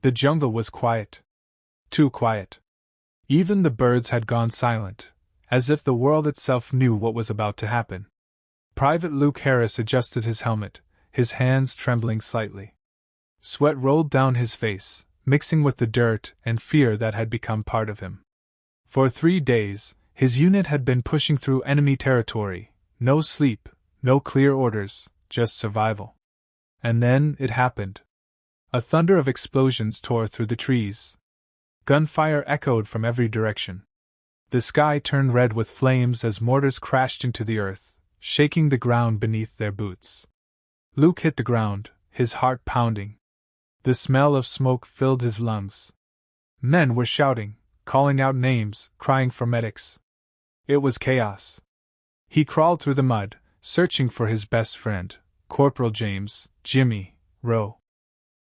The jungle was quiet. Too quiet. Even the birds had gone silent, as if the world itself knew what was about to happen. Private Luke Harris adjusted his helmet, his hands trembling slightly. Sweat rolled down his face, mixing with the dirt and fear that had become part of him. For 3 days, his unit had been pushing through enemy territory, no sleep, no clear orders, just survival. And then it happened. A thunder of explosions tore through the trees. Gunfire echoed from every direction. The sky turned red with flames as mortars crashed into the earth, shaking the ground beneath their boots. Luke hit the ground, his heart pounding. The smell of smoke filled his lungs. Men were shouting, calling out names, crying for medics. It was chaos. He crawled through the mud, searching for his best friend, Corporal James, Jimmy, Rowe.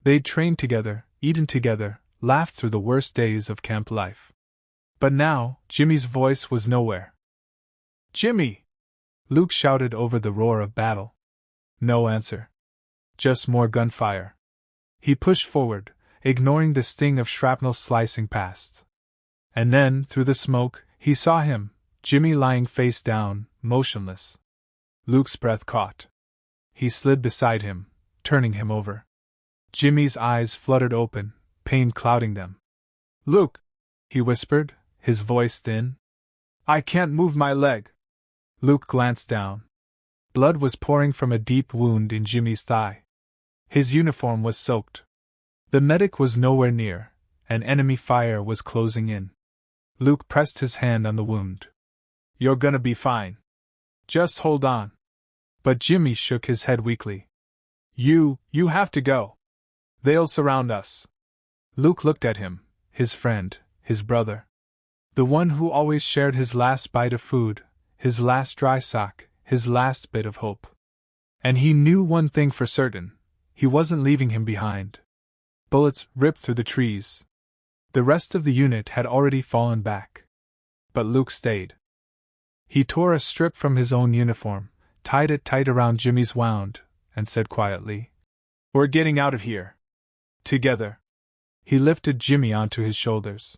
They'd trained together, eaten together, laughed through the worst days of camp life. But now, Jimmy's voice was nowhere. "Jimmy!" Luke shouted over the roar of battle. No answer. Just more gunfire. He pushed forward, ignoring the sting of shrapnel slicing past. And then, through the smoke, he saw him, Jimmy lying face down, motionless. Luke's breath caught. He slid beside him, turning him over. Jimmy's eyes fluttered open, pain clouding them. "Luke," he whispered, his voice thin. "I can't move my leg." Luke glanced down. Blood was pouring from a deep wound in Jimmy's thigh. His uniform was soaked. The medic was nowhere near, and enemy fire was closing in. Luke pressed his hand on the wound. "You're gonna be fine. Just hold on." But Jimmy shook his head weakly. You have to go. They'll surround us." Luke looked at him, his friend, his brother. The one who always shared his last bite of food, his last dry sock, his last bit of hope. And he knew one thing for certain: he wasn't leaving him behind. Bullets ripped through the trees. The rest of the unit had already fallen back. But Luke stayed. He tore a strip from his own uniform, tied it tight around Jimmy's wound, and said quietly, "We're getting out of here. Together." He lifted Jimmy onto his shoulders.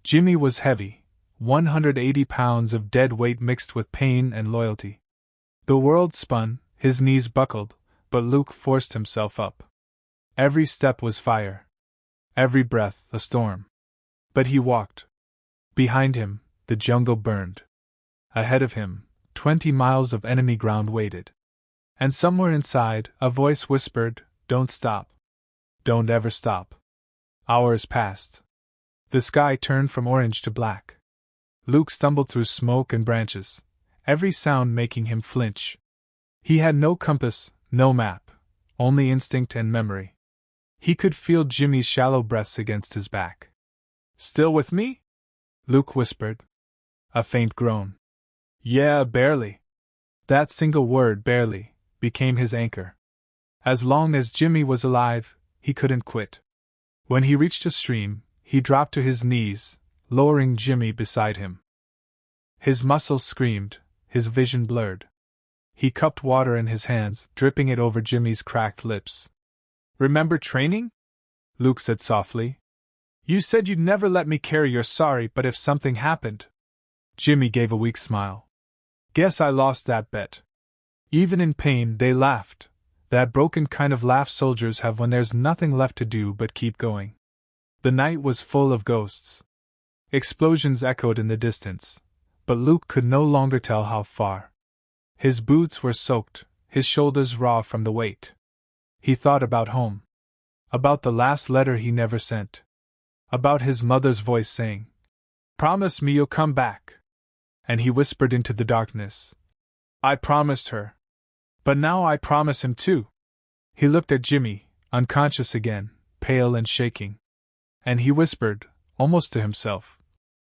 Jimmy was heavy, 180 pounds of dead weight mixed with pain and loyalty. The world spun, his knees buckled, but Luke forced himself up. Every step was fire. Every breath a storm. But he walked. Behind him, the jungle burned. Ahead of him, 20 miles of enemy ground waited. And somewhere inside, a voice whispered, "Don't stop. Don't ever stop." Hours passed. The sky turned from orange to black. Luke stumbled through smoke and branches, every sound making him flinch. He had no compass, no map, only instinct and memory. He could feel Jimmy's shallow breaths against his back. "Still with me?" Luke whispered. A faint groan. "Yeah, barely." That single word, barely, became his anchor. As long as Jimmy was alive, he couldn't quit. When he reached a stream, he dropped to his knees, lowering Jimmy beside him. His muscles screamed, his vision blurred. He cupped water in his hands, dripping it over Jimmy's cracked lips. "Remember training?" Luke said softly. "You said you'd never let me carry your sorry, but if something happened." Jimmy gave a weak smile. "Guess I lost that bet." Even in pain, they laughed. That broken kind of laugh soldiers have when there's nothing left to do but keep going. The night was full of ghosts. Explosions echoed in the distance, but Luke could no longer tell how far. His boots were soaked, his shoulders raw from the weight. He thought about home. About the last letter he never sent. About his mother's voice saying, "Promise me you'll come back." And he whispered into the darkness, "I promised her. But now I promise him too." He looked at Jimmy, unconscious again, pale and shaking. And he whispered, almost to himself,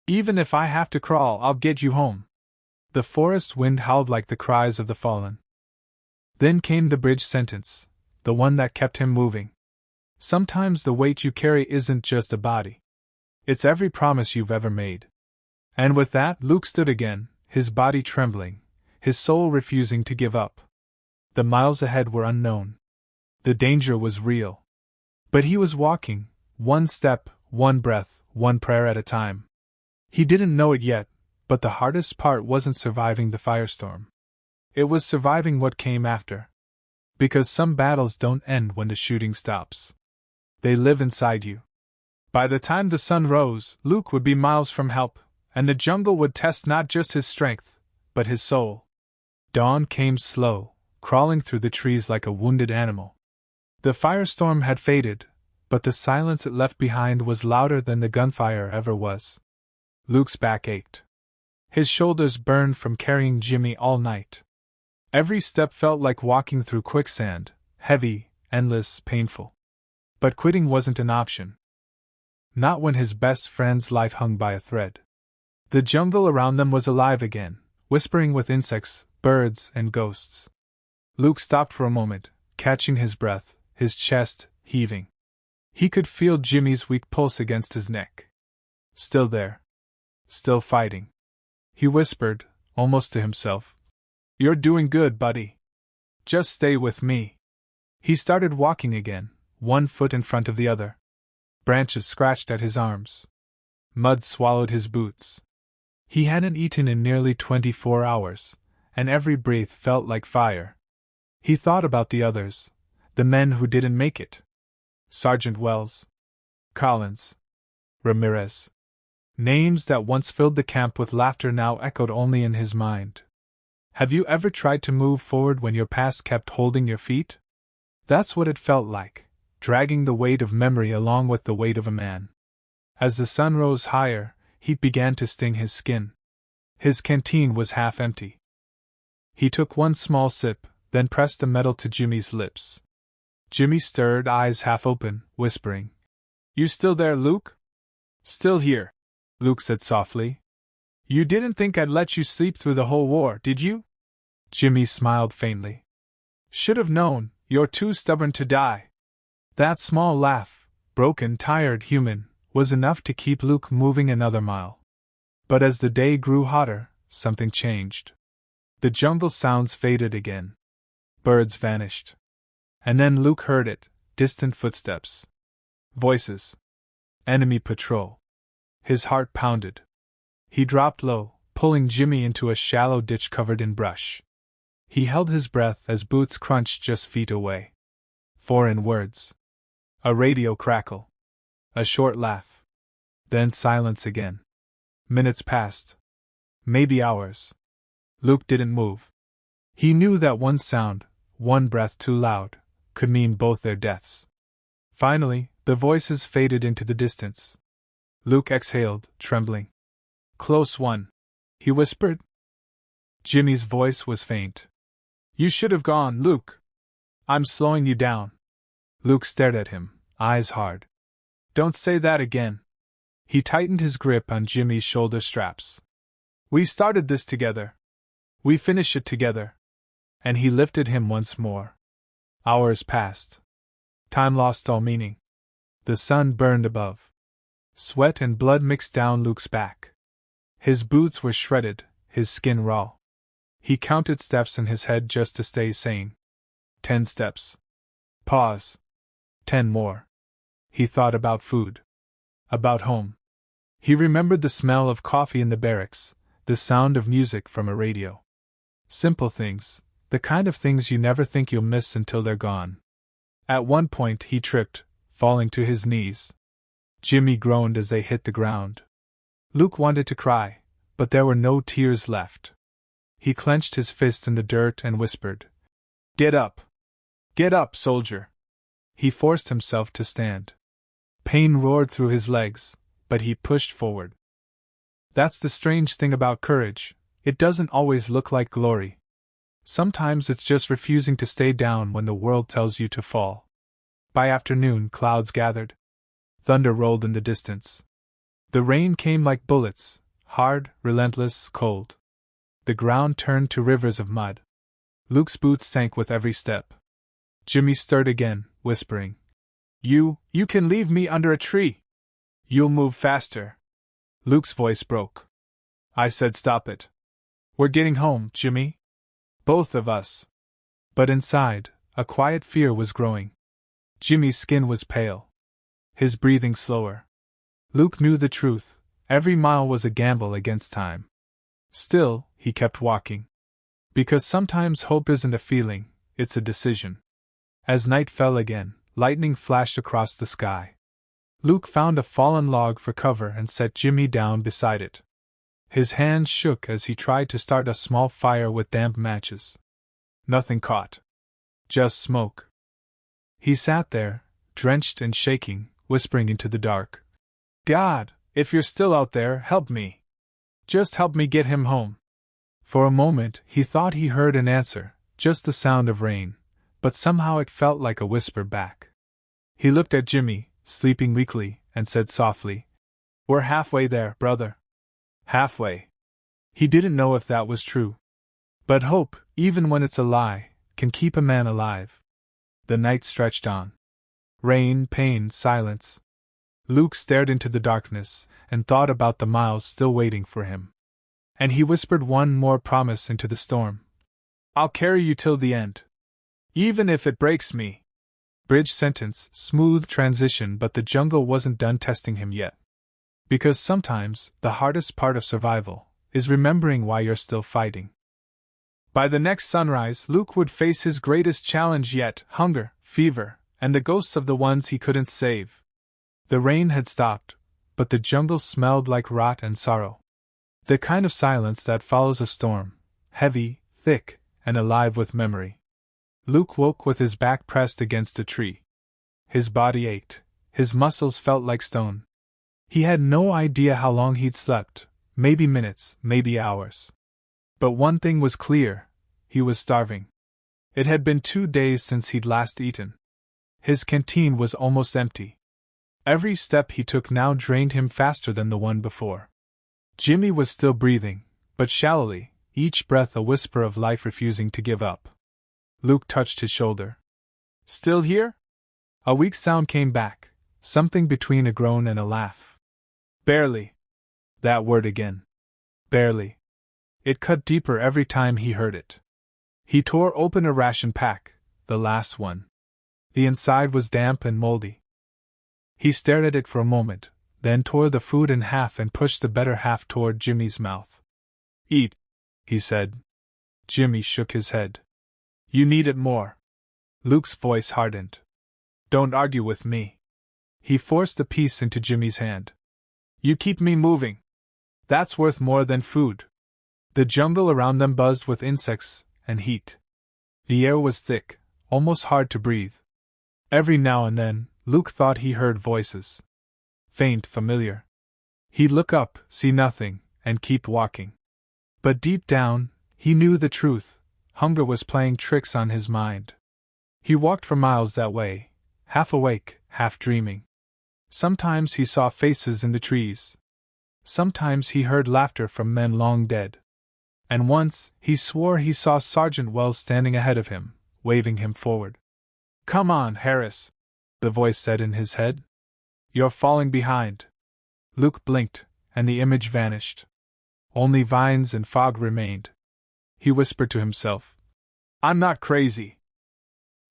"Even if I have to crawl, I'll get you home." The forest wind howled like the cries of the fallen. Then came the bridge sentence, the one that kept him moving. Sometimes the weight you carry isn't just a body. It's every promise you've ever made. And with that, Luke stood again, his body trembling, his soul refusing to give up. The miles ahead were unknown. The danger was real. But he was walking One step, one breath, one prayer at a time. He didn't know it yet, but the hardest part wasn't surviving the firestorm. It was surviving what came after. Because some battles don't end when the shooting stops. They live inside you. By the time the sun rose, Luke would be miles from help, and the jungle would test not just his strength, but his soul. Dawn came slow, crawling through the trees like a wounded animal. The firestorm had faded, but the silence it left behind was louder than the gunfire ever was. Luke's back ached. His shoulders burned from carrying Jimmy all night. Every step felt like walking through quicksand, heavy, endless, painful. But quitting wasn't an option. Not when his best friend's life hung by a thread. The jungle around them was alive again, whispering with insects, birds, and ghosts. Luke stopped for a moment, catching his breath, his chest heaving. He could feel Jimmy's weak pulse against his neck. Still there. Still fighting. He whispered, almost to himself, "You're doing good, buddy. Just stay with me." He started walking again, one foot in front of the other. Branches scratched at his arms. Mud swallowed his boots. He hadn't eaten in nearly 24 hours, and every breath felt like fire. He thought about the others, the men who didn't make it. Sergeant Wells. Collins. Ramirez. Names that once filled the camp with laughter now echoed only in his mind. Have you ever tried to move forward when your past kept holding your feet? That's what it felt like, dragging the weight of memory along with the weight of a man. As the sun rose higher, heat began to sting his skin. His canteen was half empty. He took one small sip, then pressed the metal to Jimmy's lips. Jimmy stirred, eyes half open, whispering, "You still there, Luke?" "Still here," Luke said softly. "You didn't think I'd let you sleep through the whole war, did you?" Jimmy smiled faintly. "Should have known, you're too stubborn to die." That small laugh, broken, tired, human, was enough to keep Luke moving another mile. But as the day grew hotter, something changed. The jungle sounds faded again. Birds vanished. And then Luke heard it, distant footsteps. Voices. Enemy patrol. His heart pounded. He dropped low, pulling Jimmy into a shallow ditch covered in brush. He held his breath as boots crunched just feet away. Foreign words. A radio crackle. A short laugh. Then silence again. Minutes passed. Maybe hours. Luke didn't move. He knew that one sound, one breath too loud, could mean both their deaths. Finally, the voices faded into the distance. Luke exhaled, trembling. "Close one," he whispered. Jimmy's voice was faint. "You should have gone, Luke. I'm slowing you down." Luke stared at him, eyes hard. "Don't say that again." He tightened his grip on Jimmy's shoulder straps. "We started this together. We finish it together." And he lifted him once more. Hours passed. Time lost all meaning. The sun burned above. Sweat and blood mixed down Luke's back. His boots were shredded, his skin raw. He counted steps in his head just to stay sane. 10 steps. Pause. 10 more. He thought about food. About home. He remembered the smell of coffee in the barracks, the sound of music from a radio. Simple things, the kind of things you never think you'll miss until they're gone. At one point he tripped, falling to his knees. Jimmy groaned as they hit the ground. Luke wanted to cry, but there were no tears left. He clenched his fist in the dirt and whispered, "Get up! Get up, soldier!" He forced himself to stand. Pain roared through his legs, but he pushed forward. That's the strange thing about courage, it doesn't always look like glory. Sometimes it's just refusing to stay down when the world tells you to fall. By afternoon, clouds gathered. Thunder rolled in the distance. The rain came like bullets, hard, relentless, cold. The ground turned to rivers of mud. Luke's boots sank with every step. Jimmy stirred again, whispering, You can leave me under a tree. You'll move faster." Luke's voice broke. "I said stop it. We're getting home, Jimmy. Both of us." But inside, a quiet fear was growing. Jimmy's skin was pale. his breathing slower. Luke knew the truth. Every mile was a gamble against time. Still, he kept walking. Because sometimes hope isn't a feeling, it's a decision. As night fell again, lightning flashed across the sky. Luke found a fallen log for cover and set Jimmy down beside it. His hands shook as he tried to start a small fire with damp matches. Nothing caught. Just smoke. He sat there, drenched and shaking, whispering into the dark. God, if you're still out there, help me. Just help me get him home. For a moment, he thought he heard an answer, just the sound of rain, but somehow it felt like a whisper back. He looked at Jimmy, sleeping weakly, and said softly, "We're halfway there, brother." Halfway. He didn't know if that was true. But hope, even when it's a lie, can keep a man alive. The night stretched on. Rain, pain, silence. Luke stared into the darkness and thought about the miles still waiting for him. And he whispered one more promise into the storm. "I'll carry you till the end. Even if it breaks me." Bridge sentence, smooth transition, but the jungle wasn't done testing him yet. Because sometimes, the hardest part of survival is remembering why you're still fighting. By the next sunrise, Luke would face his greatest challenge yet: hunger, fever, and the ghosts of the ones he couldn't save. The rain had stopped, but the jungle smelled like rot and sorrow. The kind of silence that follows a storm, heavy, thick, and alive with memory. Luke woke with his back pressed against a tree. His body ached, his muscles felt like stone. He had no idea how long he'd slept, maybe minutes, maybe hours. But one thing was clear: he was starving. It had been 2 days since he'd last eaten. His canteen was almost empty. Every step he took now drained him faster than the one before. Jimmy was still breathing, but shallowly, each breath a whisper of life refusing to give up. Luke touched his shoulder. "Still here?" A weak sound came back, something between a groan and a laugh. "Barely." That word again. Barely. It cut deeper every time he heard it. He tore open a ration pack, the last one. The inside was damp and moldy. He stared at it for a moment, then tore the food in half and pushed the better half toward Jimmy's mouth. "Eat," he said. Jimmy shook his head. "You need it more." Luke's voice hardened. "Don't argue with me." He forced the piece into Jimmy's hand. "You keep me moving. That's worth more than food." The jungle around them buzzed with insects and heat. The air was thick, almost hard to breathe. Every now and then, Luke thought he heard voices. Faint, familiar. He'd look up, see nothing, and keep walking. But deep down, he knew the truth: hunger was playing tricks on his mind. He walked for miles that way, half awake, half dreaming. Sometimes he saw faces in the trees. Sometimes he heard laughter from men long dead. And once, he swore he saw Sergeant Wells standing ahead of him, waving him forward. "Come on, Harris," the voice said in his head. "You're falling behind." Luke blinked, and the image vanished. Only vines and fog remained. He whispered to himself, "I'm not crazy.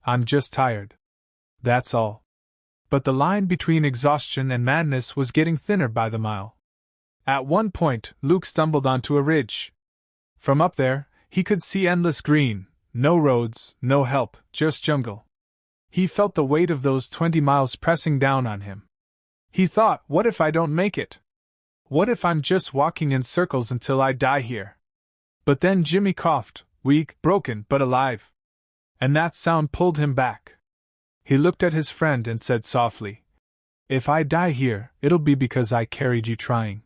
I'm just tired. That's all." But the line between exhaustion and madness was getting thinner by the mile. At one point, Luke stumbled onto a ridge. From up there, he could see endless green, no roads, no help, just jungle. He felt the weight of those 20 miles pressing down on him. He thought, what if I don't make it? What if I'm just walking in circles until I die here? But then Jimmy coughed, weak, broken, but alive. And that sound pulled him back. He looked at his friend and said softly, "If I die here, it'll be because I carried you trying."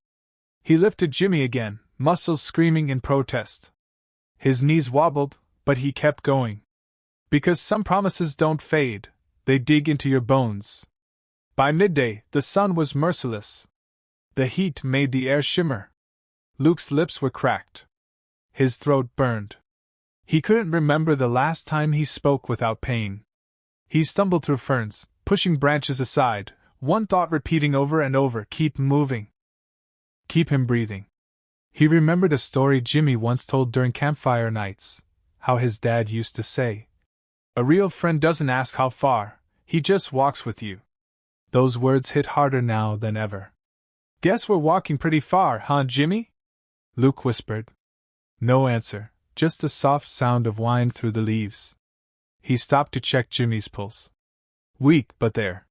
He lifted Jimmy again, muscles screaming in protest. His knees wobbled, but he kept going. Because some promises don't fade, they dig into your bones. By midday, the sun was merciless. The heat made the air shimmer. Luke's lips were cracked. His throat burned. He couldn't remember the last time he spoke without pain. He stumbled through ferns, pushing branches aside, one thought repeating over and over, keep moving. Keep him breathing. He remembered a story Jimmy once told during campfire nights, how his dad used to say, "A real friend doesn't ask how far, he just walks with you." Those words hit harder now than ever. Guess we're walking pretty far, huh, Jimmy? Luke whispered. No answer, just the soft sound of wind through the leaves. He stopped to check Jimmy's pulse. Weak, but there.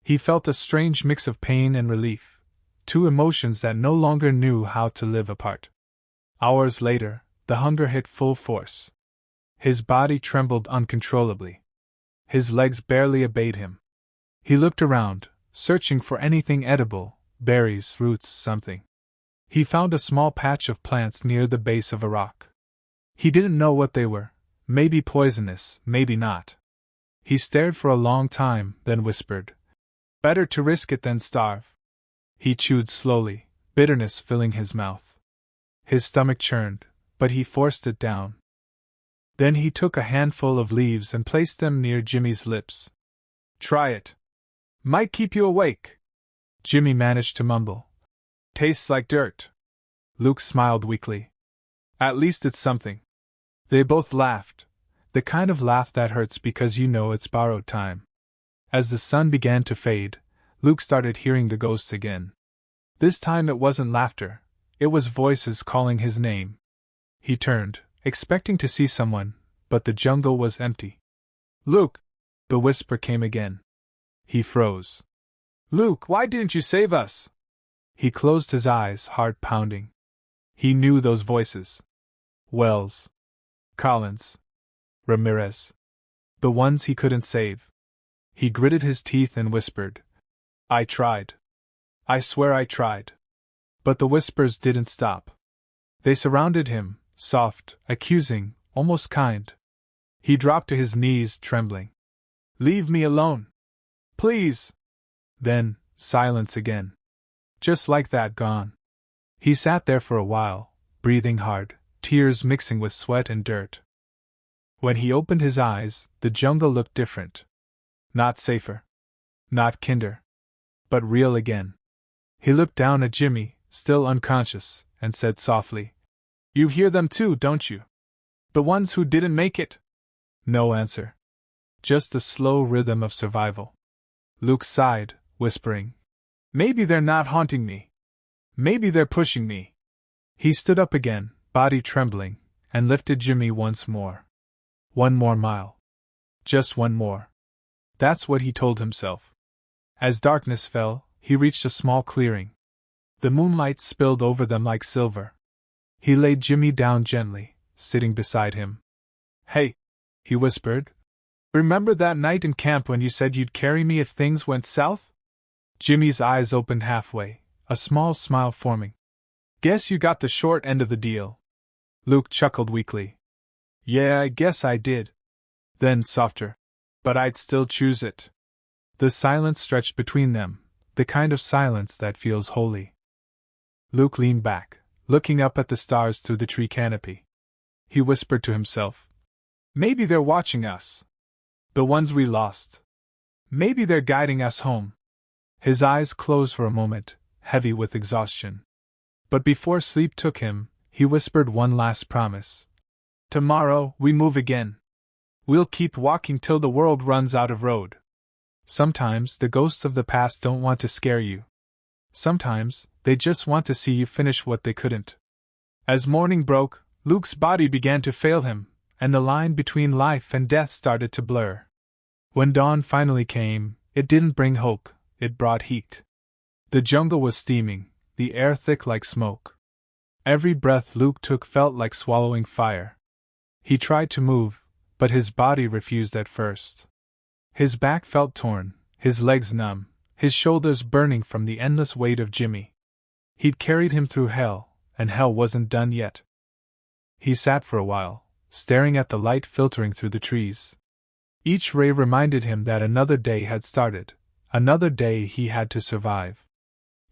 He felt a strange mix of pain and relief, two emotions that no longer knew how to live apart. Hours later, the hunger hit full force. His body trembled uncontrollably. His legs barely obeyed him. He looked around, searching for anything edible, berries, roots, something. He found a small patch of plants near the base of a rock. He didn't know what they were, maybe poisonous, maybe not. He stared for a long time, then whispered, "Better to risk it than starve." He chewed slowly, bitterness filling his mouth. His stomach churned, but he forced it down. Then he took a handful of leaves and placed them near Jimmy's lips. "Try it. Might keep you awake." Jimmy managed to mumble. "Tastes like dirt." Luke smiled weakly. "At least it's something." They both laughed, the kind of laugh that hurts because you know it's borrowed time. As the sun began to fade, Luke started hearing the ghosts again. This time it wasn't laughter, it was voices calling his name. He turned, expecting to see someone, but the jungle was empty. "Luke!" The whisper came again. He froze. "Luke, why didn't you save us?" He closed his eyes, heart pounding. He knew those voices. Wells. Collins. Ramirez. The ones he couldn't save. He gritted his teeth and whispered, "I tried. I swear I tried." But the whispers didn't stop. They surrounded him, soft, accusing, almost kind. He dropped to his knees, trembling. "Leave me alone. Please." Then, silence again. Just like that, gone. He sat there for a while, breathing hard, tears mixing with sweat and dirt. When he opened his eyes, the jungle looked different. Not safer. Not kinder. But real again. He looked down at Jimmy, still unconscious, and said softly, "You hear them too, don't you? The ones who didn't make it?" No answer. Just the slow rhythm of survival. Luke sighed, whispering, "Maybe they're not haunting me. Maybe they're pushing me." He stood up again, body trembling, and lifted Jimmy once more. One more mile. Just one more. That's what he told himself. As darkness fell, he reached a small clearing. The moonlight spilled over them like silver. He laid Jimmy down gently, sitting beside him. "Hey," he whispered. "Remember that night in camp when you said you'd carry me if things went south?" Jimmy's eyes opened halfway, a small smile forming. "Guess you got the short end of the deal." Luke chuckled weakly. "Yeah, I guess I did." Then softer. "But I'd still choose it." The silence stretched between them, the kind of silence that feels holy. Luke leaned back, looking up at the stars through the tree canopy. He whispered to himself, "Maybe they're watching us. The ones we lost. Maybe they're guiding us home." His eyes closed for a moment, heavy with exhaustion. But before sleep took him, he whispered one last promise. "Tomorrow, we move again. We'll keep walking till the world runs out of road." Sometimes the ghosts of the past don't want to scare you. Sometimes, they just want to see you finish what they couldn't. As morning broke, Luke's body began to fail him, and the line between life and death started to blur. When dawn finally came, it didn't bring hope, it brought heat. The jungle was steaming, the air thick like smoke. Every breath Luke took felt like swallowing fire. He tried to move, but his body refused at first. His back felt torn, his legs numb, his shoulders burning from the endless weight of Jimmy. He'd carried him through hell, and hell wasn't done yet. He sat for a while, staring at the light filtering through the trees. Each ray reminded him that another day had started, another day he had to survive.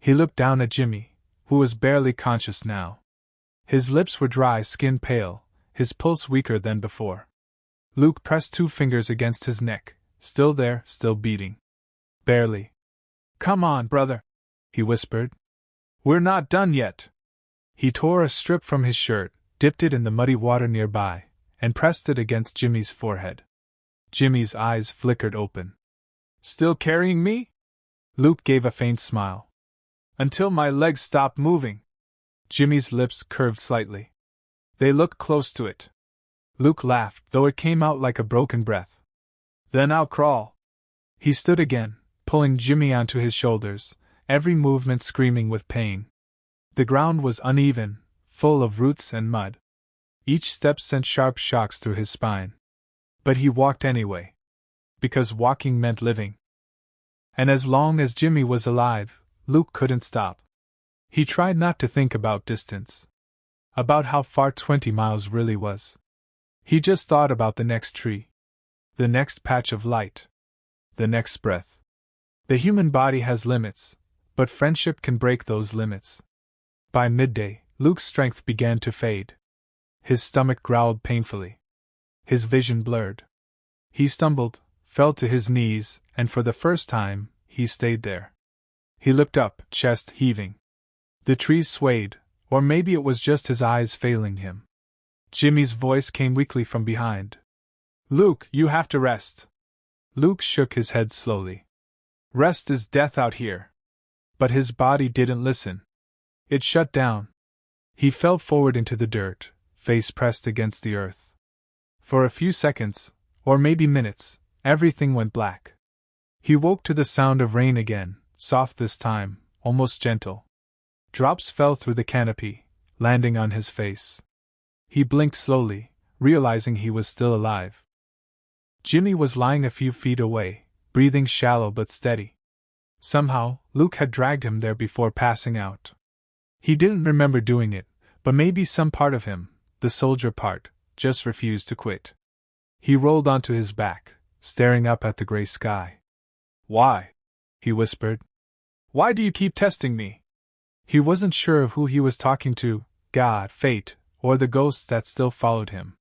He looked down at Jimmy, who was barely conscious now. His lips were dry, skin pale, his pulse weaker than before. Luke pressed 2 fingers against his neck, still there, still beating. Barely. "Come on, brother," he whispered. "We're not done yet." He tore a strip from his shirt, dipped it in the muddy water nearby, and pressed it against Jimmy's forehead. Jimmy's eyes flickered open. "Still carrying me?" Luke gave a faint smile. Until my legs stop moving. Jimmy's lips curved slightly. They looked close to it. Luke laughed, though it came out like a broken breath. Then I'll crawl. He stood again, pulling Jimmy onto his shoulders, every movement screaming with pain. The ground was uneven, full of roots and mud. Each step sent sharp shocks through his spine. But he walked anyway. Because walking meant living. And as long as Jimmy was alive, Luke couldn't stop. He tried not to think about distance. About how far 20 miles really was. He just thought about the next tree. The next patch of light. The next breath. The human body has limits, but friendship can break those limits. By midday, Luke's strength began to fade. His stomach growled painfully. His vision blurred. He stumbled, fell to his knees, and for the first time, he stayed there. He looked up, chest heaving. The trees swayed, or maybe it was just his eyes failing him. Jimmy's voice came weakly from behind. Luke, you have to rest. Luke shook his head slowly. Rest is death out here. But his body didn't listen. It shut down. He fell forward into the dirt, face pressed against the earth. For a few seconds, or maybe minutes, everything went black. He woke to the sound of rain again, soft this time, almost gentle. Drops fell through the canopy, landing on his face. He blinked slowly, realizing he was still alive. Jimmy was lying a few feet away, breathing shallow but steady. Somehow, Luke had dragged him there before passing out. He didn't remember doing it, but maybe some part of him, the soldier part, just refused to quit. He rolled onto his back, staring up at the gray sky. Why? He whispered. Why do you keep testing me? He wasn't sure of who he was talking to, God, fate, or the ghosts that still followed him.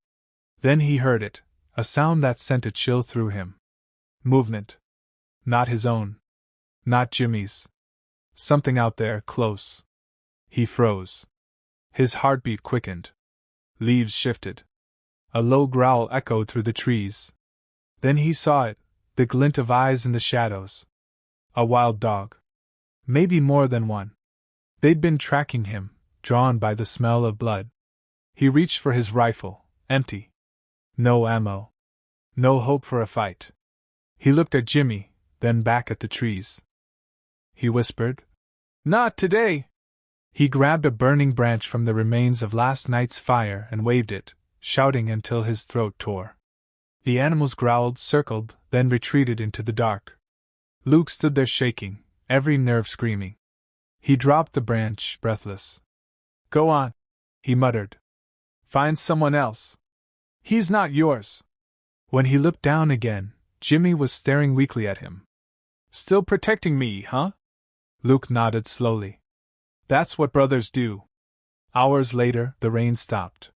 Then he heard it, a sound that sent a chill through him. Movement. Not his own. Not Jimmy's. Something out there, close. He froze. His heartbeat quickened. Leaves shifted. A low growl echoed through the trees. Then he saw it, the glint of eyes in the shadows. A wild dog. Maybe more than one. They'd been tracking him, drawn by the smell of blood. He reached for his rifle, empty. No ammo. No hope for a fight. He looked at Jimmy, then back at the trees. He whispered, Not today! He grabbed a burning branch from the remains of last night's fire and waved it, shouting until his throat tore. The animals growled, circled, then retreated into the dark. Luke stood there shaking, every nerve screaming. He dropped the branch, breathless. Go on, he muttered. Find someone else. He's not yours. When he looked down again, Jimmy was staring weakly at him. Still protecting me, huh? Luke nodded slowly. That's what brothers do. Hours later, the rain stopped.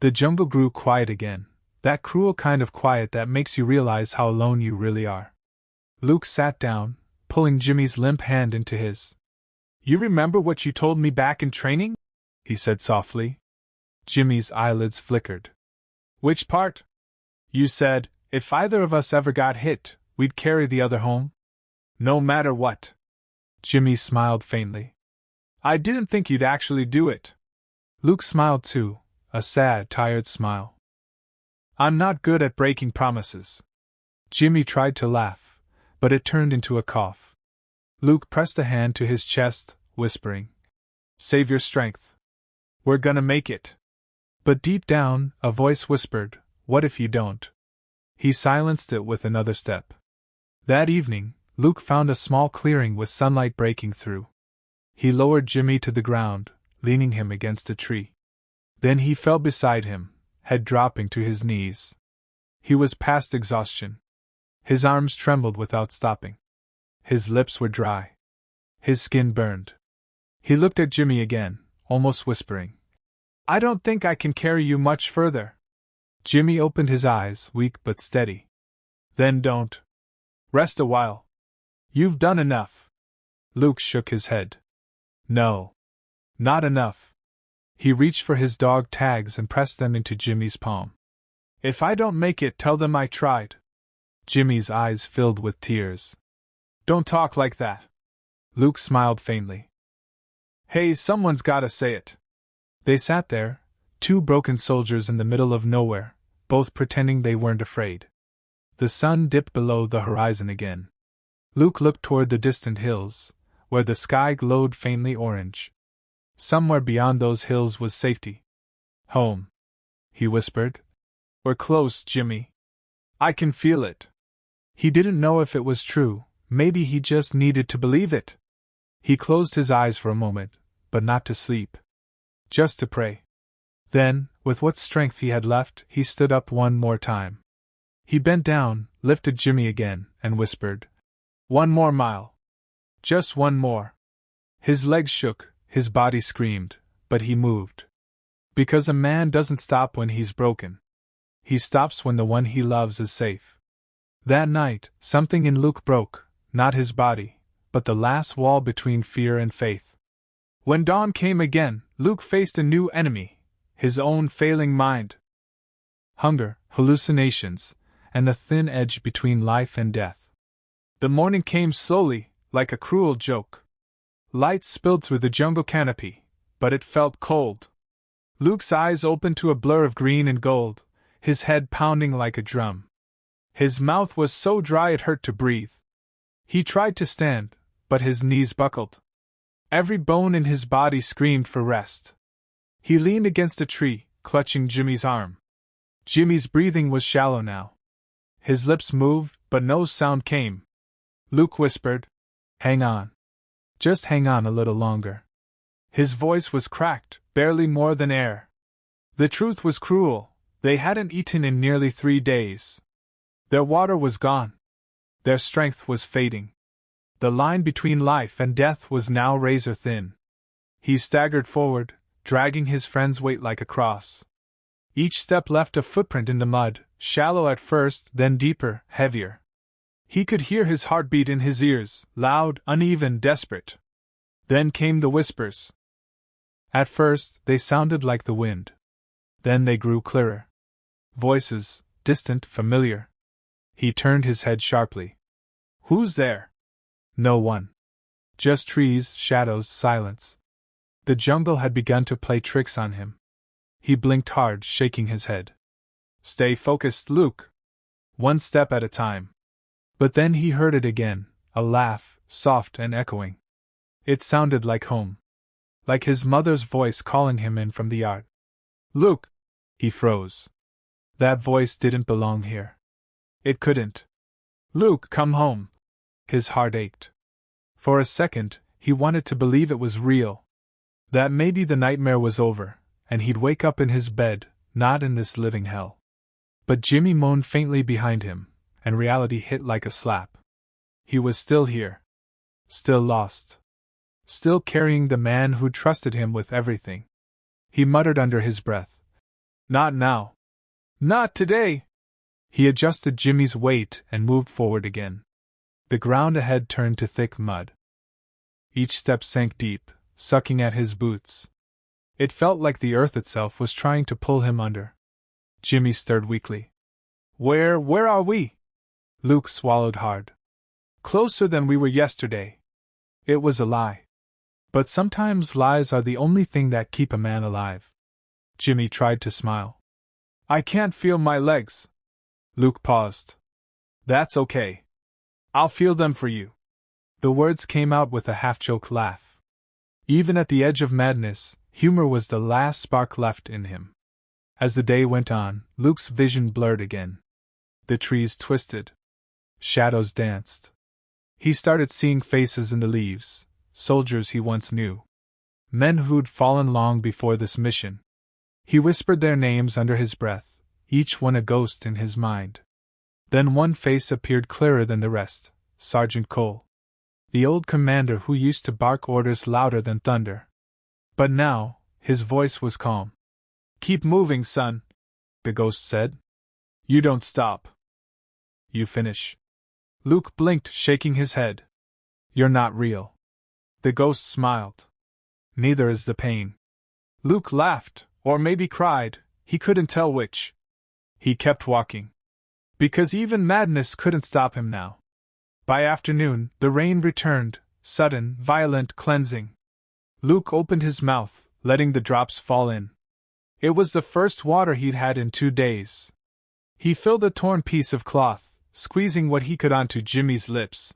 The jungle grew quiet again, that cruel kind of quiet that makes you realize how alone you really are. Luke sat down, pulling Jimmy's limp hand into his. You remember what you told me back in training? He said softly. Jimmy's eyelids flickered. Which part? You said, if either of us ever got hit, we'd carry the other home. No matter what. Jimmy smiled faintly. I didn't think you'd actually do it. Luke smiled too, a sad, tired smile. I'm not good at breaking promises. Jimmy tried to laugh, but it turned into a cough. Luke pressed a hand to his chest, whispering, Save your strength. We're gonna make it. But deep down, a voice whispered, What if you don't? He silenced it with another step. That evening, Luke found a small clearing with sunlight breaking through. He lowered Jimmy to the ground, leaning him against a tree. Then he fell beside him, head dropping to his knees. He was past exhaustion. His arms trembled without stopping. His lips were dry. His skin burned. He looked at Jimmy again, almost whispering, I don't think I can carry you much further. Jimmy opened his eyes, weak but steady. Then don't. Rest a while. You've done enough. Luke shook his head. No. Not enough. He reached for his dog tags and pressed them into Jimmy's palm. If I don't make it, tell them I tried. Jimmy's eyes filled with tears. Don't talk like that. Luke smiled faintly. Hey, someone's gotta say it. They sat there, two broken soldiers in the middle of nowhere, both pretending they weren't afraid. The sun dipped below the horizon again. Luke looked toward the distant hills, where the sky glowed faintly orange. Somewhere beyond those hills was safety. Home, he whispered. We're close, Jimmy. I can feel it. He didn't know if it was true, maybe he just needed to believe it. He closed his eyes for a moment, but not to sleep. Just to pray. Then, with what strength he had left, he stood up one more time. He bent down, lifted Jimmy again, and whispered, 1 more mile. Just 1 more. His legs shook, his body screamed, but he moved. Because a man doesn't stop when he's broken. He stops when the one he loves is safe. That night, something in Luke broke, not his body, but the last wall between fear and faith. When dawn came again, Luke faced a new enemy, his own failing mind. Hunger, hallucinations, and the thin edge between life and death. The morning came slowly, like a cruel joke. Light spilled through the jungle canopy, but it felt cold. Luke's eyes opened to a blur of green and gold, his head pounding like a drum. His mouth was so dry it hurt to breathe. He tried to stand, but his knees buckled. Every bone in his body screamed for rest. He leaned against a tree, clutching Jimmy's arm. Jimmy's breathing was shallow now. His lips moved, but no sound came. Luke whispered, "Hang on. Just hang on a little longer." His voice was cracked, barely more than air. The truth was cruel. They hadn't eaten in nearly 3 days. Their water was gone. Their strength was fading. The line between life and death was now razor thin. He staggered forward, dragging his friend's weight like a cross. Each step left a footprint in the mud, shallow at first, then deeper, heavier. He could hear his heartbeat in his ears, loud, uneven, desperate. Then came the whispers. At first, they sounded like the wind. Then they grew clearer. Voices, distant, familiar. He turned his head sharply. "Who's there?" No one. Just trees, shadows, silence. The jungle had begun to play tricks on him. He blinked hard, shaking his head. "Stay focused, Luke. 1 step at a time." But then he heard it again, a laugh, soft and echoing. It sounded like home. Like his mother's voice calling him in from the yard. "Luke!" He froze. That voice didn't belong here. It couldn't. "Luke, come home!" His heart ached. For a second, he wanted to believe it was real. That maybe the nightmare was over, and he'd wake up in his bed, not in this living hell. But Jimmy moaned faintly behind him, and reality hit like a slap. He was still here. Still lost. Still carrying the man who'd trusted him with everything. He muttered under his breath. "Not now. Not today!" He adjusted Jimmy's weight and moved forward again. The ground ahead turned to thick mud. Each step sank deep, sucking at his boots. It felt like the earth itself was trying to pull him under. Jimmy stirred weakly. Where are we?" Luke swallowed hard. "Closer than we were yesterday." It was a lie. But sometimes lies are the only thing that keep a man alive. Jimmy tried to smile. "I can't feel my legs." Luke paused. "That's okay. I'll feel them for you." The words came out with a half-choked laugh. Even at the edge of madness, humor was the last spark left in him. As the day went on, Luke's vision blurred again. The trees twisted. Shadows danced. He started seeing faces in the leaves, soldiers he once knew. Men who'd fallen long before this mission. He whispered their names under his breath, each one a ghost in his mind. Then one face appeared clearer than the rest, Sergeant Cole. The old commander who used to bark orders louder than thunder. But now, his voice was calm. "Keep moving, son," the ghost said. "You don't stop. You finish." Luke blinked, shaking his head. "You're not real." The ghost smiled. "Neither is the pain." Luke laughed, or maybe cried, he couldn't tell which. He kept walking. Because even madness couldn't stop him now. By afternoon, the rain returned, sudden, violent, cleansing. Luke opened his mouth, letting the drops fall in. It was the first water he'd had in 2 days. He filled a torn piece of cloth, squeezing what he could onto Jimmy's lips.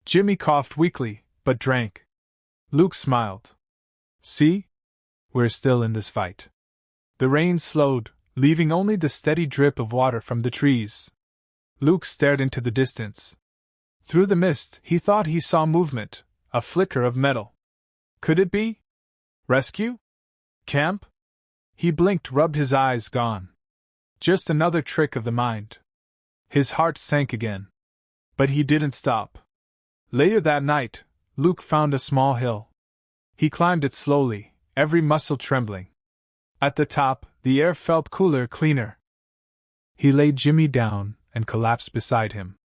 Jimmy coughed weakly, but drank. Luke smiled. See? We're still in this fight. The rain slowed, leaving only the steady drip of water from the trees. Luke stared into the distance. Through the mist, he thought he saw movement, a flicker of metal. Could it be? Rescue? Camp? He blinked, rubbed his eyes, gone. Just another trick of the mind. His heart sank again. But he didn't stop. Later that night, Luke found a small hill. He climbed it slowly, every muscle trembling. At the top, the air felt cooler, cleaner. He laid Jimmy down and collapsed beside him.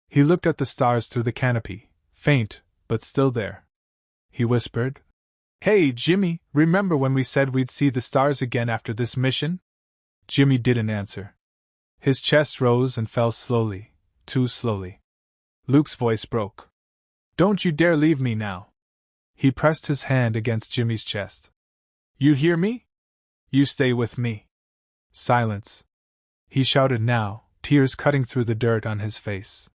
He looked at the stars through the canopy, faint, but still there. He whispered, "Hey, Jimmy, remember when we said we'd see the stars again after this mission?" Jimmy didn't answer. His chest rose and fell slowly, too slowly. Luke's voice broke. "Don't you dare leave me now." He pressed his hand against Jimmy's chest. "You hear me? You stay with me." Silence. He shouted now, tears cutting through the dirt on his face.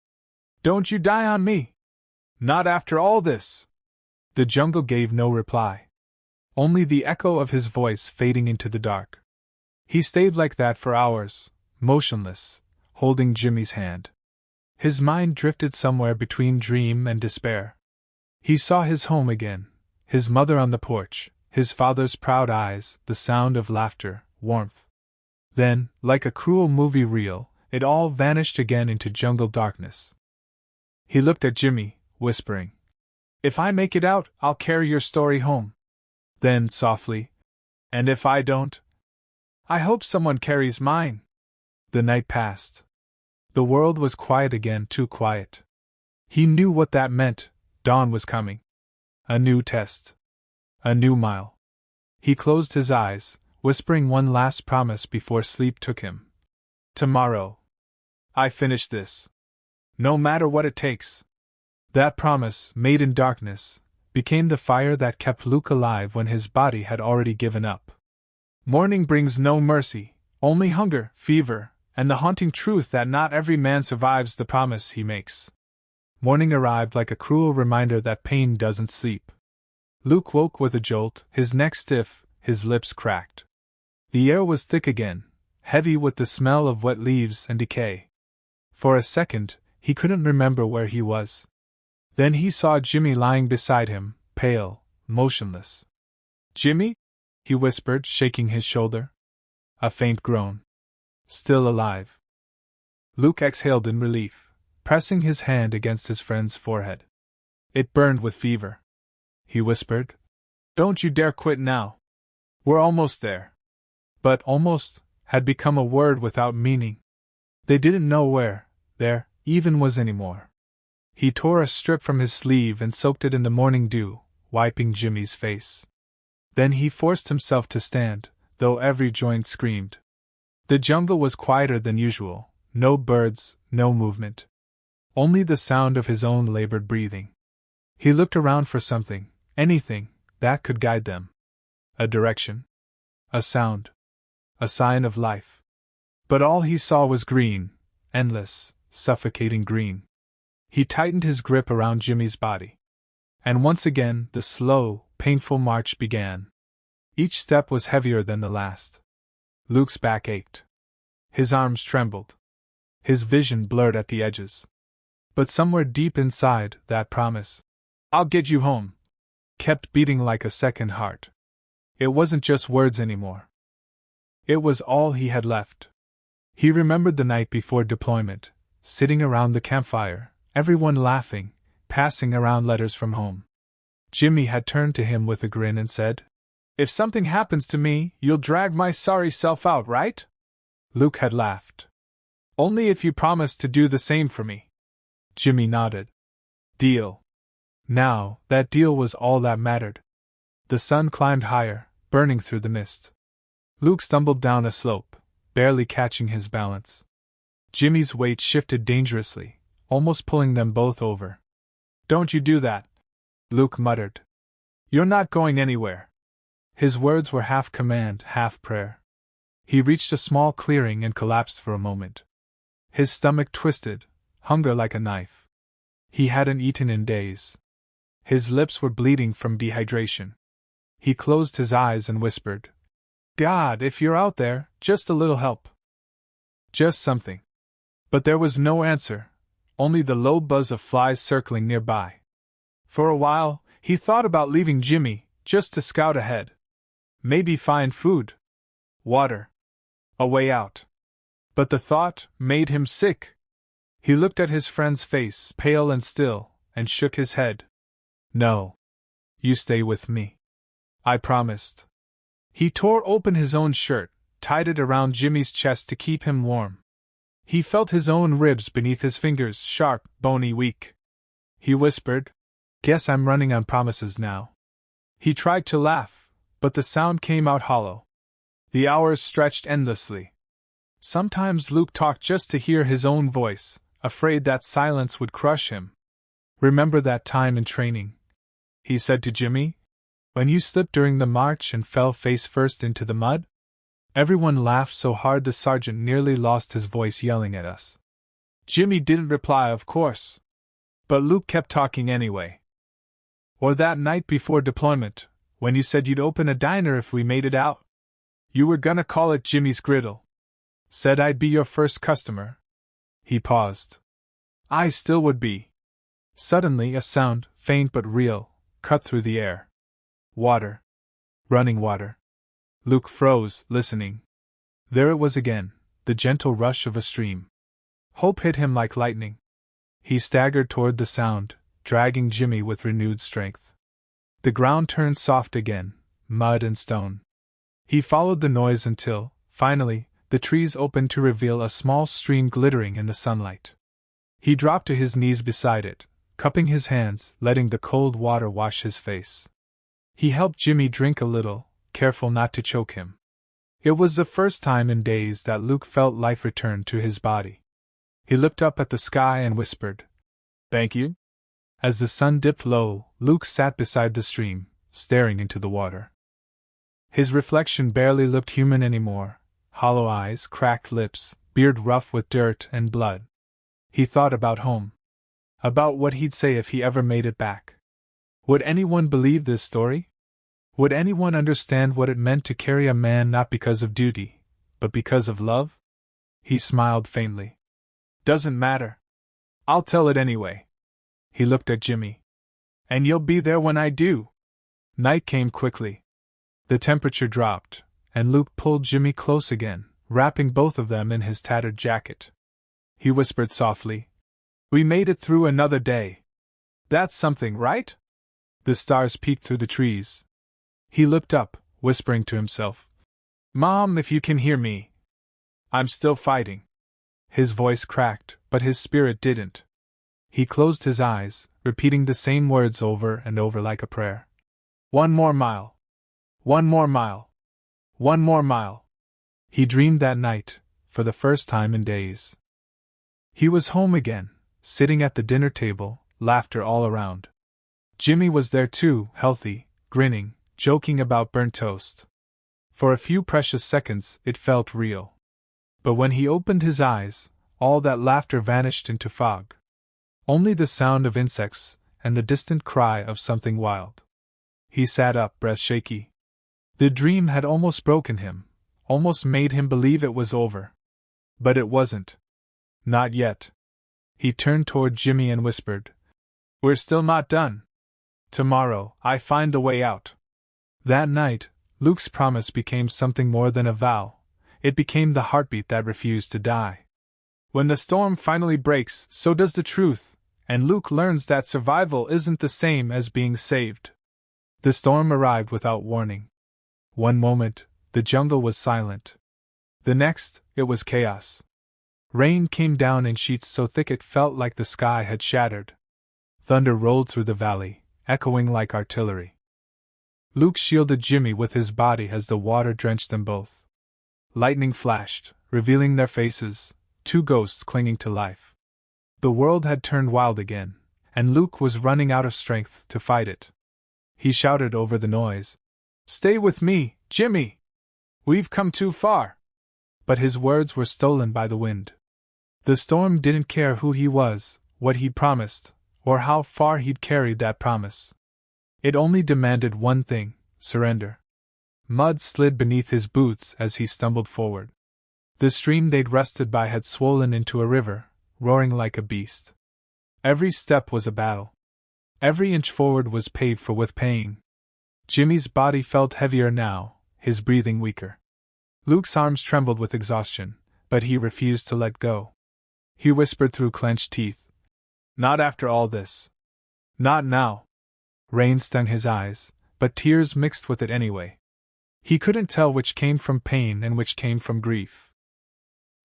"Don't you die on me! Not after all this!" The jungle gave no reply. Only the echo of his voice fading into the dark. He stayed like that for hours, motionless, holding Jimmy's hand. His mind drifted somewhere between dream and despair. He saw his home again, his mother on the porch, his father's proud eyes, the sound of laughter, warmth. Then, like a cruel movie reel, it all vanished again into jungle darkness. He looked at Jimmy, whispering, "If I make it out, I'll carry your story home." Then, softly, "And if I don't? I hope someone carries mine." The night passed. The world was quiet again, too quiet. He knew what that meant. Dawn was coming. A new test. A new mile. He closed his eyes, whispering one last promise before sleep took him. "Tomorrow. I finish this. No matter what it takes." That promise, made in darkness, became the fire that kept Luke alive when his body had already given up. Morning brings no mercy, only hunger, fever, and the haunting truth that not every man survives the promise he makes. Morning arrived like a cruel reminder that pain doesn't sleep. Luke woke with a jolt, his neck stiff, his lips cracked. The air was thick again, heavy with the smell of wet leaves and decay. For a second, he couldn't remember where he was. Then he saw Jimmy lying beside him, pale, motionless. "Jimmy?" he whispered, shaking his shoulder. A faint groan. "Still alive." Luke exhaled in relief, pressing his hand against his friend's forehead. It burned with fever. He whispered, "Don't you dare quit now. We're almost there." But almost had become a word without meaning. They didn't know where there even was anymore. He tore a strip from his sleeve and soaked it in the morning dew, wiping Jimmy's face. Then he forced himself to stand, though every joint screamed. The jungle was quieter than usual, no birds, no movement. Only the sound of his own labored breathing. He looked around for something, anything, that could guide them. A direction. A sound. A sign of life. But all he saw was green, endless, suffocating green. He tightened his grip around Jimmy's body. And once again, the slow, painful march began. Each step was heavier than the last. Luke's back ached. His arms trembled. His vision blurred at the edges. But somewhere deep inside, that promise, "I'll get you home," kept beating like a second heart. It wasn't just words anymore. It was all he had left. He remembered the night before deployment, sitting around the campfire, everyone laughing, passing around letters from home. Jimmy had turned to him with a grin and said, "If something happens to me, you'll drag my sorry self out, right?" Luke had laughed. "Only if you promise to do the same for me." Jimmy nodded. Deal. Now, that deal was all that mattered. The sun climbed higher, burning through the mist. Luke stumbled down a slope, barely catching his balance. Jimmy's weight shifted dangerously, almost pulling them both over. "Don't you do that," Luke muttered. "You're not going anywhere." His words were half command, half prayer. He reached a small clearing and collapsed for a moment. His stomach twisted, hunger like a knife. He hadn't eaten in days. His lips were bleeding from dehydration. He closed his eyes and whispered, "God, if you're out there, just a little help. Just something." But there was no answer, only the low buzz of flies circling nearby. For a while, he thought about leaving Jimmy, just to scout ahead. Maybe find food, water, a way out. But the thought made him sick. He looked at his friend's face, pale and still, and shook his head. "No. You stay with me. I promised." He tore open his own shirt, tied it around Jimmy's chest to keep him warm. He felt his own ribs beneath his fingers, sharp, bony, weak. He whispered, "Guess I'm running on promises now." He tried to laugh, but the sound came out hollow. The hours stretched endlessly. Sometimes Luke talked just to hear his own voice, afraid that silence would crush him. "Remember that time in training?" he said to Jimmy. "When you slipped during the march and fell face first into the mud?" Everyone laughed so hard the sergeant nearly lost his voice yelling at us. Jimmy didn't reply, of course. But Luke kept talking anyway. "Or that night before deployment, when you said you'd open a diner if we made it out. You were gonna call it Jimmy's Griddle. Said I'd be your first customer." He paused. "I still would be." Suddenly a sound, faint but real, cut through the air. Water. Running water. Luke froze, listening. There it was again, the gentle rush of a stream. Hope hit him like lightning. He staggered toward the sound, dragging Jimmy with renewed strength. The ground turned soft again, mud and stone. He followed the noise until, finally, the trees opened to reveal a small stream glittering in the sunlight. He dropped to his knees beside it, cupping his hands, letting the cold water wash his face. He helped Jimmy drink a little, careful not to choke him. It was the first time in days that Luke felt life return to his body. He looked up at the sky and whispered, "Thank you." As the sun dipped low, Luke sat beside the stream, staring into the water. His reflection barely looked human anymore, hollow eyes, cracked lips, beard rough with dirt and blood. He thought about home. About what he'd say if he ever made it back. Would anyone believe this story? Would anyone understand what it meant to carry a man not because of duty, but because of love? He smiled faintly. "Doesn't matter. I'll tell it anyway." He looked at Jimmy. "And you'll be there when I do." Night came quickly. The temperature dropped, and Luke pulled Jimmy close again, wrapping both of them in his tattered jacket. He whispered softly, "We made it through another day. That's something, right?" The stars peeked through the trees. He looked up, whispering to himself, "Mom, if you can hear me. I'm still fighting." His voice cracked, but his spirit didn't. He closed his eyes, repeating the same words over and over like a prayer. "One more mile. One more mile. One more mile." He dreamed that night, for the first time in days. He was home again, sitting at the dinner table, laughter all around. Jimmy was there too, healthy, grinning, joking about burnt toast. For a few precious seconds, it felt real. But when he opened his eyes, all that laughter vanished into fog. Only the sound of insects, and the distant cry of something wild. He sat up, breath shaky. The dream had almost broken him, almost made him believe it was over. But it wasn't. Not yet. He turned toward Jimmy and whispered, "We're still not done. Tomorrow, I find the way out." That night, Luke's promise became something more than a vow. It became the heartbeat that refused to die. When the storm finally breaks, so does the truth, and Luke learns that survival isn't the same as being saved. The storm arrived without warning. One moment, the jungle was silent. The next, it was chaos. Rain came down in sheets so thick it felt like the sky had shattered. Thunder rolled through the valley, echoing like artillery. Luke shielded Jimmy with his body as the water drenched them both. Lightning flashed, revealing their faces, two ghosts clinging to life. The world had turned wild again, and Luke was running out of strength to fight it. He shouted over the noise, "Stay with me, Jimmy! We've come too far!" But his words were stolen by the wind. The storm didn't care who he was, what he'd promised, or how far he'd carried that promise. It only demanded one thing: surrender. Mud slid beneath his boots as he stumbled forward. The stream they'd rested by had swollen into a river, roaring like a beast. Every step was a battle. Every inch forward was paid for with pain. Jimmy's body felt heavier now, his breathing weaker. Luke's arms trembled with exhaustion, but he refused to let go. He whispered through clenched teeth, "Not after all this. Not now." Rain stung his eyes, but tears mixed with it anyway. He couldn't tell which came from pain and which came from grief.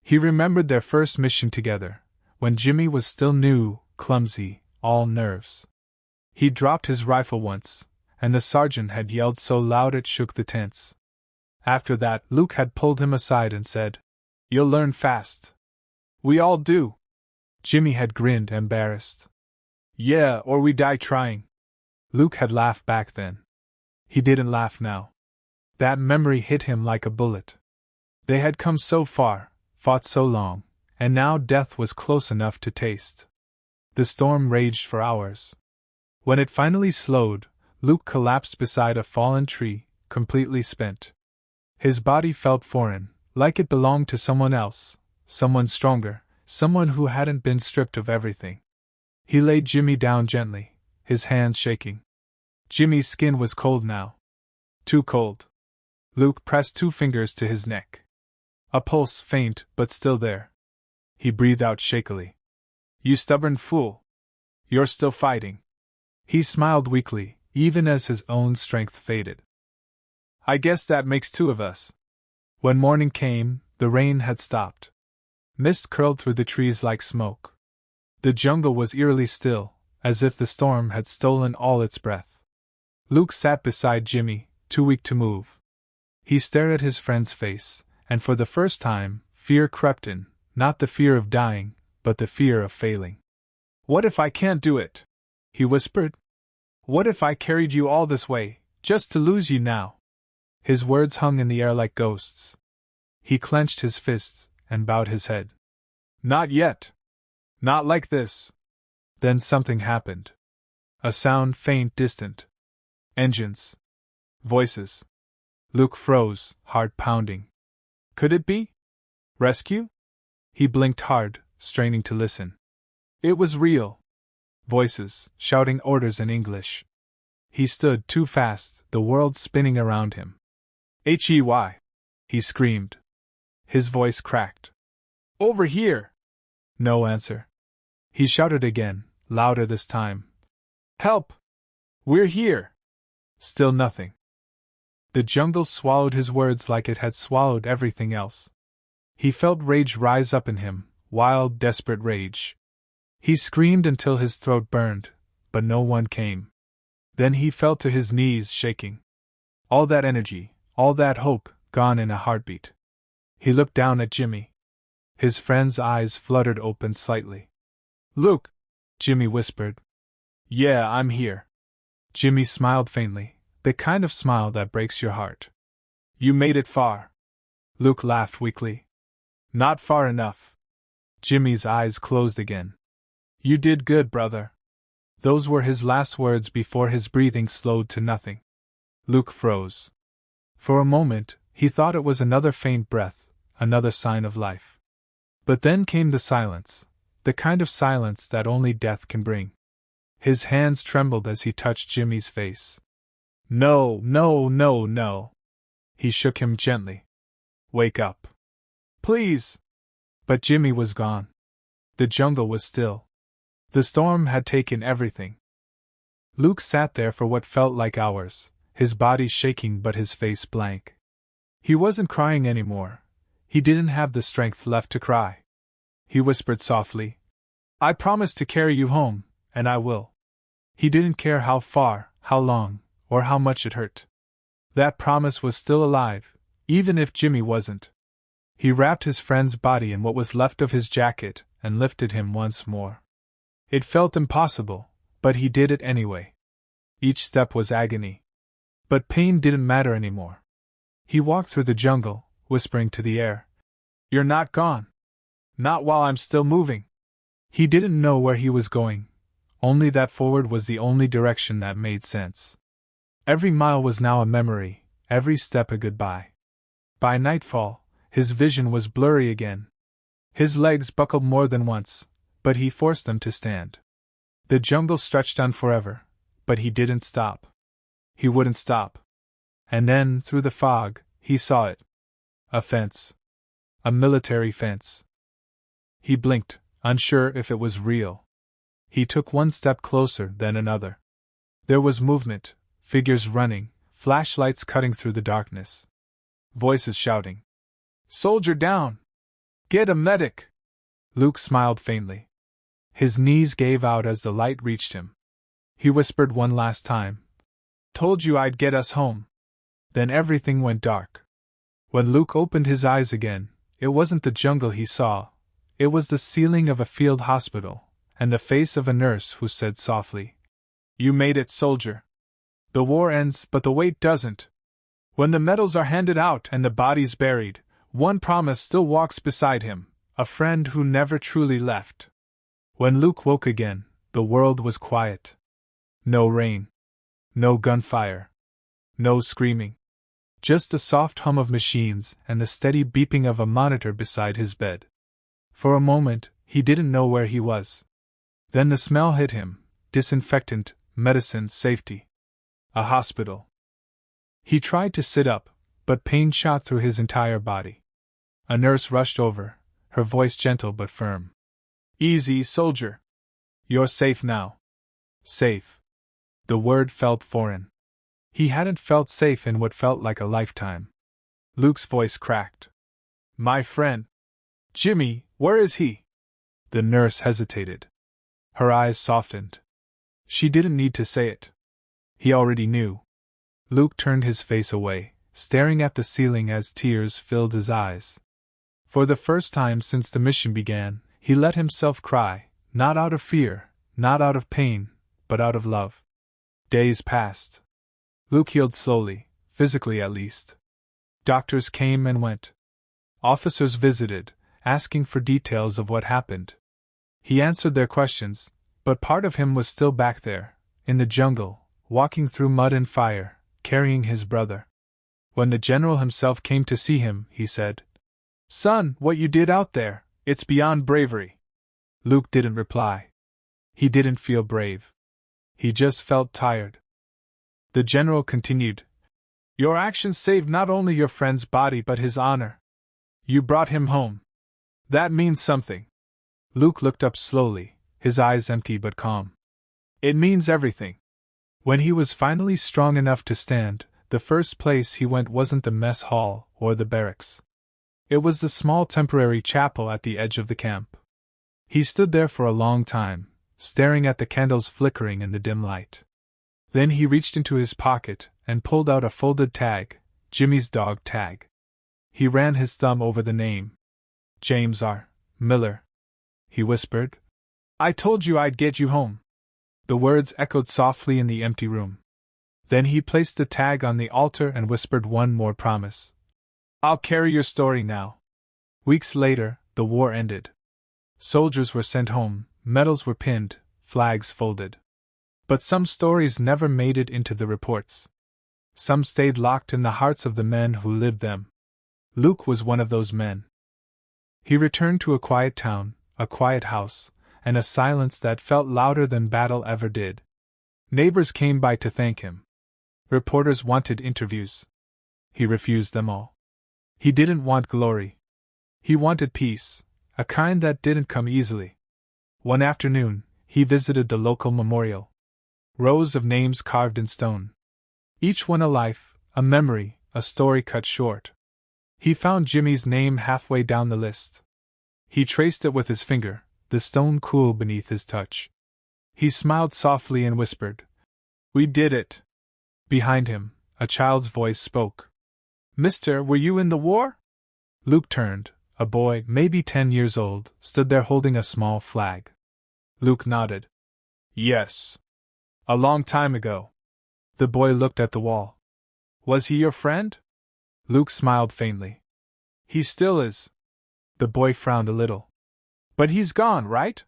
He remembered their first mission together, when Jimmy was still new, clumsy, all nerves. He dropped his rifle once, and the sergeant had yelled so loud it shook the tents. After that, Luke had pulled him aside and said, "You'll learn fast." "We all do." Jimmy had grinned, embarrassed. "Yeah, or we die trying." Luke had laughed back then. He didn't laugh now. That memory hit him like a bullet. They had come so far, fought so long, and now death was close enough to taste. The storm raged for hours. When it finally slowed, Luke collapsed beside a fallen tree, completely spent. His body felt foreign, like it belonged to someone else, someone stronger, someone who hadn't been stripped of everything. He laid Jimmy down gently, his hands shaking. Jimmy's skin was cold now. Too cold. Luke pressed 2 fingers to his neck. A pulse, faint, but still there. He breathed out shakily. "You stubborn fool. You're still fighting." He smiled weakly, even as his own strength faded. "I guess that makes 2 of us." When morning came, the rain had stopped. Mist curled through the trees like smoke. The jungle was eerily still, as if the storm had stolen all its breath. Luke sat beside Jimmy, too weak to move. He stared at his friend's face, and for the first time, fear crept in, not the fear of dying, but the fear of failing. "What if I can't do it?" he whispered. "What if I carried you all this way, just to lose you now?" His words hung in the air like ghosts. He clenched his fists and bowed his head. "Not yet. Not like this." Then something happened. A sound, faint, distant. Engines. Voices. Luke froze, heart pounding. Could it be? Rescue? He blinked hard, straining to listen. It was real. Voices, shouting orders in English. He stood too fast, the world spinning around him. "Hey!" he screamed. His voice cracked. "Over here!" No answer. He shouted again, louder this time. "Help! We're here!" Still nothing. The jungle swallowed his words like it had swallowed everything else. He felt rage rise up in him, wild, desperate rage. He screamed until his throat burned, but no one came. Then he fell to his knees, shaking. All that energy, all that hope, gone in a heartbeat. He looked down at Jimmy. His friend's eyes fluttered open slightly. "Luke," Jimmy whispered. "Yeah, I'm here." Jimmy smiled faintly, the kind of smile that breaks your heart. "You made it far." Luke laughed weakly. "Not far enough." Jimmy's eyes closed again. "You did good, brother." Those were his last words before his breathing slowed to nothing. Luke froze. For a moment, he thought it was another faint breath, another sign of life. But then came the silence, the kind of silence that only death can bring. His hands trembled as he touched Jimmy's face. "No, no, no, no." He shook him gently. "Wake up. Please." But Jimmy was gone. The jungle was still. The storm had taken everything. Luke sat there for what felt like hours, his body shaking but his face blank. He wasn't crying anymore. He didn't have the strength left to cry. He whispered softly, "I promise to carry you home, and I will." He didn't care how far, how long, or how much it hurt. That promise was still alive, even if Jimmy wasn't. He wrapped his friend's body in what was left of his jacket and lifted him once more. It felt impossible, but he did it anyway. Each step was agony. But pain didn't matter anymore. He walked through the jungle, whispering to the air, "You're not gone. Not while I'm still moving." He didn't know where he was going, only that forward was the only direction that made sense. Every mile was now a memory, every step a goodbye. By nightfall, his vision was blurry again. His legs buckled more than once, but he forced them to stand. The jungle stretched on forever, but he didn't stop. He wouldn't stop. And then, through the fog, he saw it. A fence. A military fence. He blinked, unsure if it was real. He took one step closer, then another. There was movement, figures running, flashlights cutting through the darkness. Voices shouting. "Soldier down! Get a medic!" Luke smiled faintly. His knees gave out as the light reached him. He whispered one last time, "Told you I'd get us home." Then everything went dark. When Luke opened his eyes again, it wasn't the jungle he saw. It was the ceiling of a field hospital, and the face of a nurse who said softly, "You made it, soldier. The war ends, but the wait doesn't. When the medals are handed out and the body's buried, one promise still walks beside him, a friend who never truly left." When Luke woke again, the world was quiet. No rain. No gunfire. No screaming. Just the soft hum of machines and the steady beeping of a monitor beside his bed. For a moment, he didn't know where he was. Then the smell hit him: disinfectant, medicine, safety. A hospital. He tried to sit up, but pain shot through his entire body. A nurse rushed over, her voice gentle but firm. "Easy, soldier. You're safe now." Safe. The word felt foreign. He hadn't felt safe in what felt like a lifetime. Luke's voice cracked. "My friend. Jimmy, where is he?" The nurse hesitated. Her eyes softened. She didn't need to say it. He already knew. Luke turned his face away, staring at the ceiling as tears filled his eyes. For the first time since the mission began, he let himself cry, not out of fear, not out of pain, but out of love. Days passed. Luke healed slowly, physically at least. Doctors came and went. Officers visited, asking for details of what happened. He answered their questions, but part of him was still back there, in the jungle, walking through mud and fire, carrying his brother. When the general himself came to see him, he said, "Son, what you did out there, it's beyond bravery." Luke didn't reply. He didn't feel brave. He just felt tired. The general continued, "Your actions saved not only your friend's body but his honor. You brought him home. That means something." Luke looked up slowly, his eyes empty but calm. "It means everything." When he was finally strong enough to stand, the first place he went wasn't the mess hall or the barracks. It was the small temporary chapel at the edge of the camp. He stood there for a long time, staring at the candles flickering in the dim light. Then he reached into his pocket and pulled out a folded tag, Jimmy's dog tag. He ran his thumb over the name. "James R. Miller," he whispered. "I told you I'd get you home." The words echoed softly in the empty room. Then he placed the tag on the altar and whispered one more promise. "I'll carry your story now." Weeks later, the war ended. Soldiers were sent home, medals were pinned, flags folded. But some stories never made it into the reports. Some stayed locked in the hearts of the men who lived them. Luke was one of those men. He returned to a quiet town, a quiet house, and a silence that felt louder than battle ever did. Neighbors came by to thank him. Reporters wanted interviews. He refused them all. He didn't want glory. He wanted peace, a kind that didn't come easily. One afternoon, he visited the local memorial. Rows of names carved in stone. Each one a life, a memory, a story cut short. He found Jimmy's name halfway down the list. He traced it with his finger, the stone cool beneath his touch. He smiled softly and whispered, "We did it." Behind him, a child's voice spoke. "Mister, were you in the war?" Luke turned. A boy, maybe 10 years old, stood there holding a small flag. Luke nodded. Yes. A long time ago. The boy looked at the wall. Was he your friend? Luke smiled faintly. He still is. The boy frowned a little. But he's gone, right?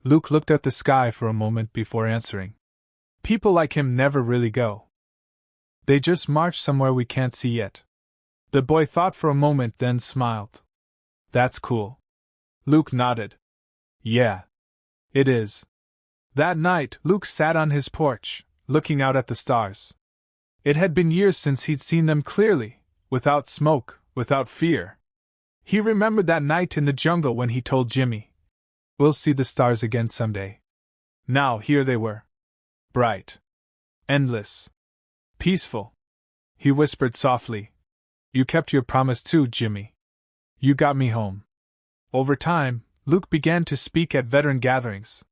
Luke looked at the sky for a moment before answering. People like him never really go. They just march somewhere we can't see yet. The boy thought for a moment, then smiled. That's cool. Luke nodded. Yeah. It is. That night, Luke sat on his porch, looking out at the stars. It had been years since he'd seen them clearly, without smoke, without fear. He remembered that night in the jungle when he told Jimmy, "We'll see the stars again someday." Now here they were. Bright. Endless. Peaceful. He whispered softly, "You kept your promise too, Jimmy. You got me home." Over time, Luke began to speak at veteran gatherings.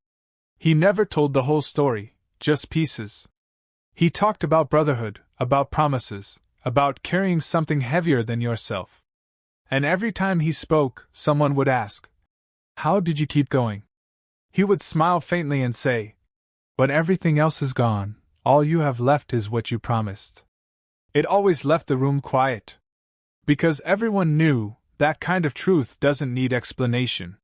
He never told the whole story, just pieces. He talked about brotherhood, about promises, about carrying something heavier than yourself. And every time he spoke, someone would ask, "How did you keep going?" He would smile faintly and say, "When everything else is gone, all you have left is what you promised." It always left the room quiet. Because everyone knew that kind of truth doesn't need explanation.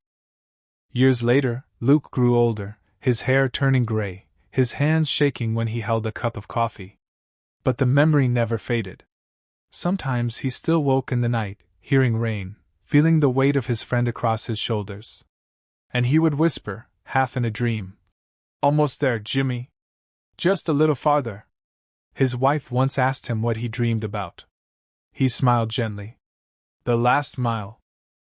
Years later, Luke grew older, his hair turning gray, his hands shaking when he held a cup of coffee. But the memory never faded. Sometimes he still woke in the night, hearing rain, feeling the weight of his friend across his shoulders. And he would whisper, half in a dream, "Almost there, Jimmy. Just a little farther." His wife once asked him what he dreamed about. He smiled gently. The last mile.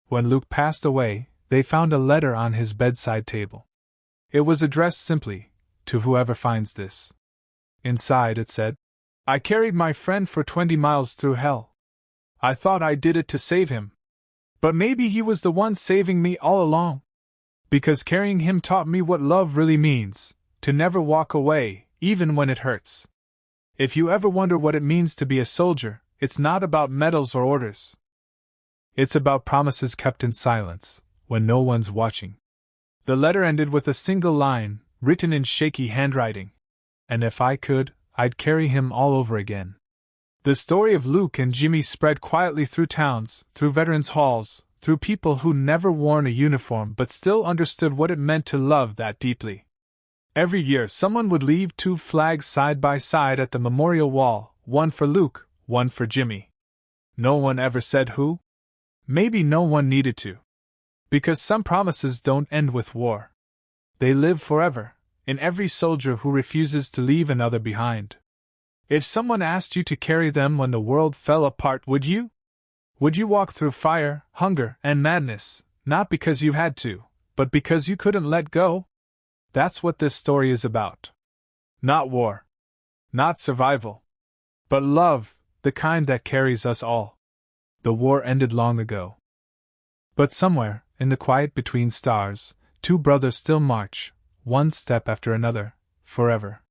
When Luke passed away, they found a letter on his bedside table. It was addressed simply, "To whoever finds this." Inside it said, "I carried my friend for 20 miles through hell. I thought I did it to save him. But maybe he was the one saving me all along. Because carrying him taught me what love really means, to never walk away, even when it hurts. If you ever wonder what it means to be a soldier, it's not about medals or orders. It's about promises kept in silence, when no one's watching." The letter ended with a single line, written in shaky handwriting. "And if I could, I'd carry him all over again." The story of Luke and Jimmy spread quietly through towns, through veterans' halls, through people who never worn a uniform but still understood what it meant to love that deeply. Every year someone would leave 2 flags side by side at the memorial wall, one for Luke, one for Jimmy. No one ever said who. Maybe no one needed to. Because some promises don't end with war. They live forever, in every soldier who refuses to leave another behind. If someone asked you to carry them when the world fell apart, would you? Would you walk through fire, hunger, and madness, not because you had to, but because you couldn't let go? That's what this story is about. Not war. Not survival. But love, the kind that carries us all. The war ended long ago. But somewhere, in the quiet between stars, 2 brothers still march, one step after another, forever.